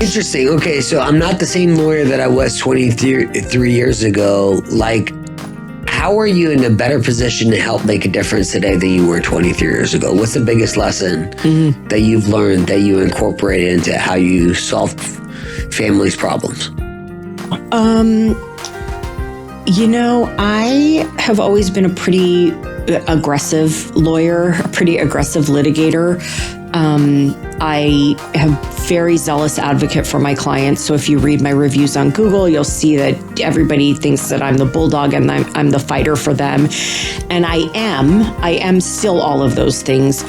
Interesting. Okay, so I'm not the same lawyer that I was 23 years ago. Like, how are you in a better position to help make a difference today than you were 23 years ago? What's the biggest lesson that you've learned that you incorporated into how you solve families' problems? I have always been a pretty aggressive lawyer, a pretty aggressive litigator. I have very zealous advocate for my clients. So if you read my reviews on Google, you'll see that everybody thinks that I'm the bulldog and I'm the fighter for them. And I am still all of those things.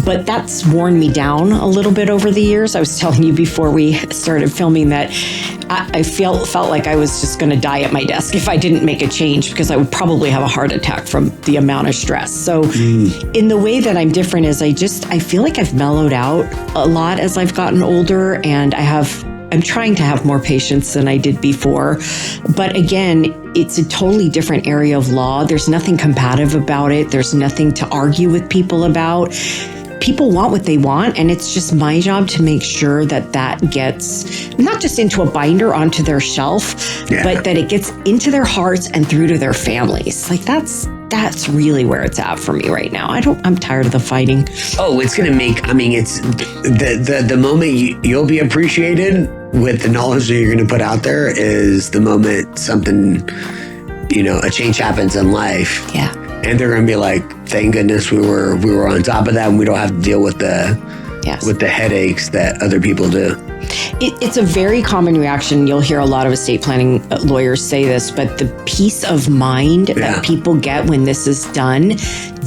But that's worn me down a little bit over the years. I was telling you before we started filming that I felt like I was just going to die at my desk if I didn't make a change, because I would probably have a heart attack from the amount of stress. So in the way that I'm different is I feel like I've mellowed out a lot as I've gotten older, and I'm trying to have more patience than I did before. But again, it's a totally different area of law. There's nothing combative about it. There's nothing to argue with people about. People want what they want, and it's just my job to make sure that gets not just into a binder onto their shelf, but that it gets into their hearts and through to their families. Like that's really where it's at for me right now. I'm tired of the fighting. Oh, it's going to make, it's the moment you'll be appreciated with the knowledge that you're going to put out there is the moment something, a change happens in life. Yeah. And they're going to be like, thank goodness we were on top of that, and we don't have to deal with the headaches that other people do. It's a very common reaction. You'll hear a lot of estate planning lawyers say this, but the peace of mind that people get when this is done,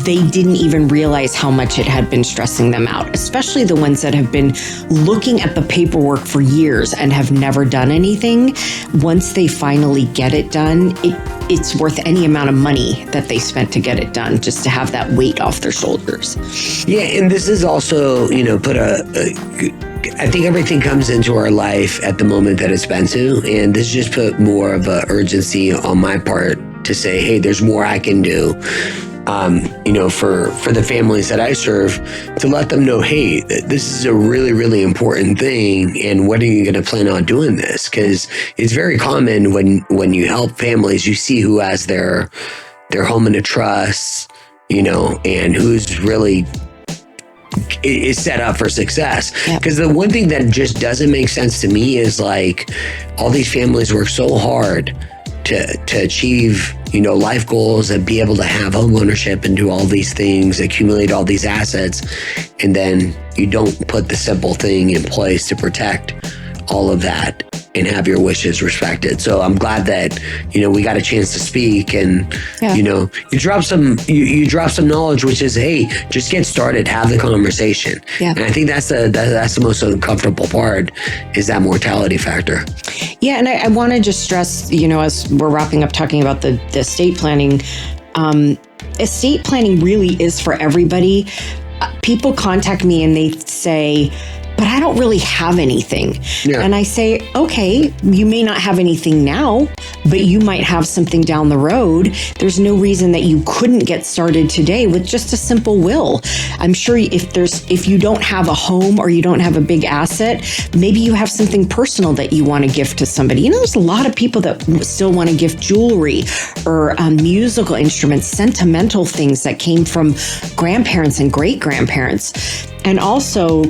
they didn't even realize how much it had been stressing them out, especially the ones that have been looking at the paperwork for years and have never done anything. Once they finally get it done, it's worth any amount of money that they spent to get it done, just to have that weight off their shoulders. Yeah, and this is also, I think everything comes into our life at the moment that it's meant to, and this just put more of a urgency on my part to say, hey, there's more I can do. For the families that I serve, to let them know, hey, this is a really, really important thing, and when are you going to plan on doing this? Because it's very common when you help families, you see who has their home in a trust, and who's really is set up for success. Because the one thing that just doesn't make sense to me is like all these families work so hard to achieve, life goals and be able to have home ownership and do all these things, accumulate all these assets, and then you don't put the simple thing in place to protect all of that and have your wishes respected. So I'm glad that, we got a chance to speak, and, you drop some knowledge, which is, hey, just get started, have the conversation. Yeah. And I think that's the most uncomfortable part, is that mortality factor. Yeah. And I want to just stress, as we're wrapping up talking about the estate planning, estate planning really is for everybody. People contact me and they say, but I don't really have anything. Yeah. And I say, okay, you may not have anything now, but you might have something down the road. There's no reason that you couldn't get started today with just a simple will. I'm sure if you don't have a home or you don't have a big asset, maybe you have something personal that you want to gift to somebody. There's a lot of people that still want to gift jewelry or musical instruments, sentimental things that came from grandparents and great-grandparents. And also,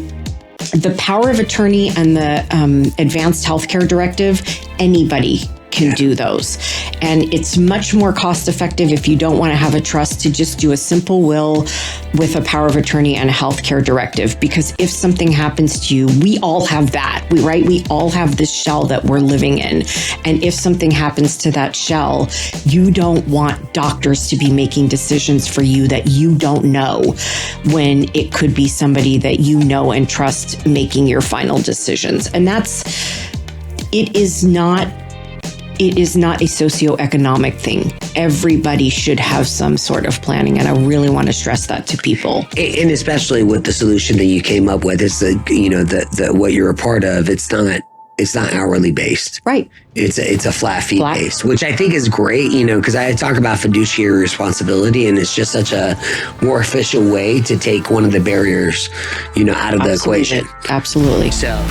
the power of attorney and the advanced healthcare directive, anybody can do those. And it's much more cost effective if you don't want to have a trust to just do a simple will with a power of attorney and a healthcare directive. Because if something happens to you, we all have that, right? We all have this shell that we're living in. And if something happens to that shell, you don't want doctors to be making decisions for you that you don't know, when it could be somebody that you know and trust making your final decisions. And it is not a socioeconomic thing. Everybody should have some sort of planning, and I really want to stress that to people. And especially with the solution that you came up with, is the what you're a part of. It's not hourly based, right? It's a flat fee based, which I think is great. Because I talk about fiduciary responsibility, and it's just such a more efficient way to take one of the barriers, out of the equation. Absolutely. So.